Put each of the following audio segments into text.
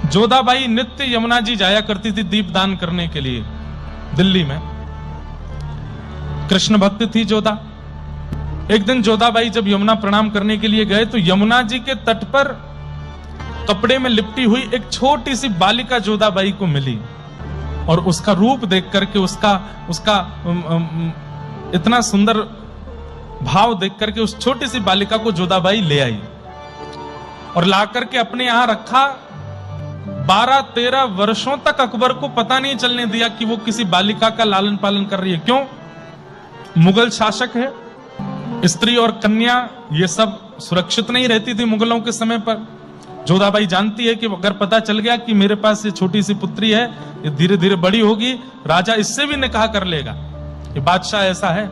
जोधाबाई नित्य यमुना जी जाया करती थी दीपदान करने के लिए दिल्ली में। कृष्ण भक्त थी जोधा। एक दिन जोधाबाई जब यमुना प्रणाम करने के लिए गए तो यमुना जी के तट पर कपड़े में लिपटी हुई एक छोटी सी बालिका जोधाबाई को मिली और उसका रूप देख करके उसका इतना सुंदर भाव देख करके उस छोटी सी बालिका को जोधाबाई ले आई और ला करके अपने यहां रखा। 12-13 वर्षों तक अकबर को पता नहीं चलने दिया कि वो किसी बालिका का लालन पालन कर रही है। क्यों? मुगल शासक है, स्त्री और कन्या ये सब सुरक्षित नहीं रहती थी मुगलों के समय पर। जोधाबाई जानती है कि अगर पता चल गया कि मेरे पास ये छोटी सी पुत्री है, ये धीरे धीरे बड़ी होगी, राजा इससे भी निकाह कर लेगा, ये बादशाह ऐसा है,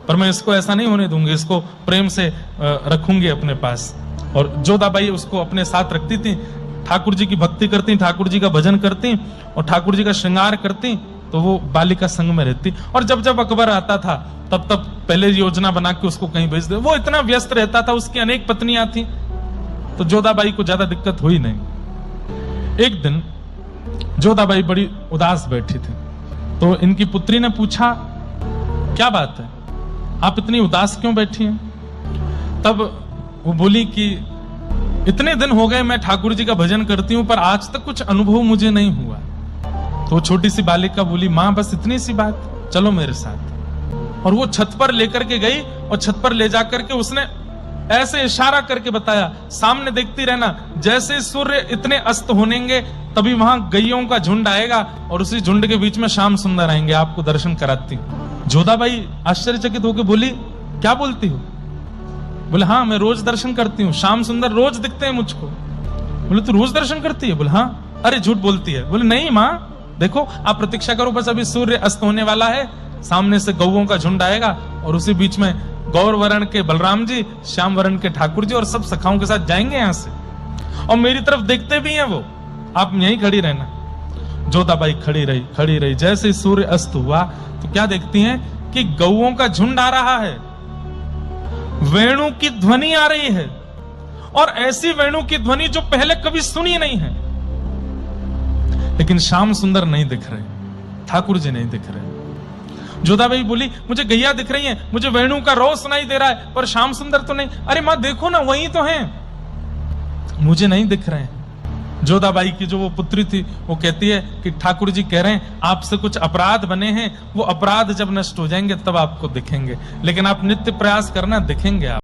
पर मैं इसको ऐसा नहीं होने दूंगी, इसको प्रेम से रखूंगी अपने पास। और जोधाबाई उसको अपने साथ रखती थी, ठाकुर जी की भक्ति करती, ठाकुर जी का भजन करती और ठाकुर जी का श्रृंगार करती, तो वो बालिका संग में रहती। और जब जब अकबर आता था तब तब पहले योजना बना के उसको कहीं भेज दे। वो इतना व्यस्त रहता था, उसकी अनेक पत्नियां थी, तो जोधाबाई को ज्यादा दिक्कत हुई नहीं। एक दिन जोधाबाई बड़ी उदास बैठी थी, तो इनकी पुत्री ने पूछा, क्या बात है, आप इतनी उदास क्यों बैठी हैं? तब वो बोली कि इतने दिन हो गए मैं ठाकुर जी का भजन करती हूं, पर आज तक कुछ अनुभव मुझे नहीं हुआ। तो छोटी सी बालिका बोली, मां बस इतनी सी बात, चलो मेरे साथ। और वो छत पर लेकर के गई और छत पर ले जाकर के उसने ऐसे इशारा करके बताया, सामने देखती रहना, जैसे सूर्य इतने अस्त होनेंगे तभी वहां गैयों का झुंड आएगा और उसी झुंड के बीच में श्याम सुंदर आएंगे, आपको दर्शन कराती। जोधाबाई आश्चर्यचकित होकर बोली, क्या बोलती हो? बोले, हाँ मैं रोज दर्शन करती हूँ, श्याम सुंदर रोज दिखते हैं मुझको। बोले, तू रोज दर्शन करती है? बोले, हाँ। अरे झूठ बोलती है। बोले, नहीं माँ, देखो आप प्रतीक्षा करो, बस अभी सूर्य अस्त होने वाला है, सामने से गौओं का झुंड आएगा और उसी बीच में गौर वर्ण के बलराम जी, श्याम वर्ण के ठाकुर जी और सब सखाओं के साथ जाएंगे यहां से, और मेरी तरफ देखते भी हैं वो, आप यहीं खड़ी रहना। जोधाबाई खड़ी रही। जैसे सूर्य अस्त हुआ तो क्या देखती हैं कि गौओं का झुंड आ रहा है, वेणु की ध्वनि आ रही है, और ऐसी वेणु की ध्वनि जो पहले कभी सुनी नहीं है। लेकिन श्याम सुंदर नहीं दिख रहे, ठाकुर जी नहीं दिख रहे। जोधाबाई बोली, मुझे गैया दिख रही है, मुझे वेणु का रोज सुनाई दे रहा है, पर श्याम सुंदर तो नहीं। अरे मां देखो ना, वही तो हैं, मुझे नहीं दिख रहे हैं। जोधाबाई की जो वो पुत्री थी वो कहती है कि ठाकुर जी कह रहे हैं आपसे कुछ अपराध बने हैं, वो अपराध जब नष्ट हो जाएंगे तब आपको दिखेंगे, लेकिन आप नित्य प्रयास करना, दिखेंगे आप।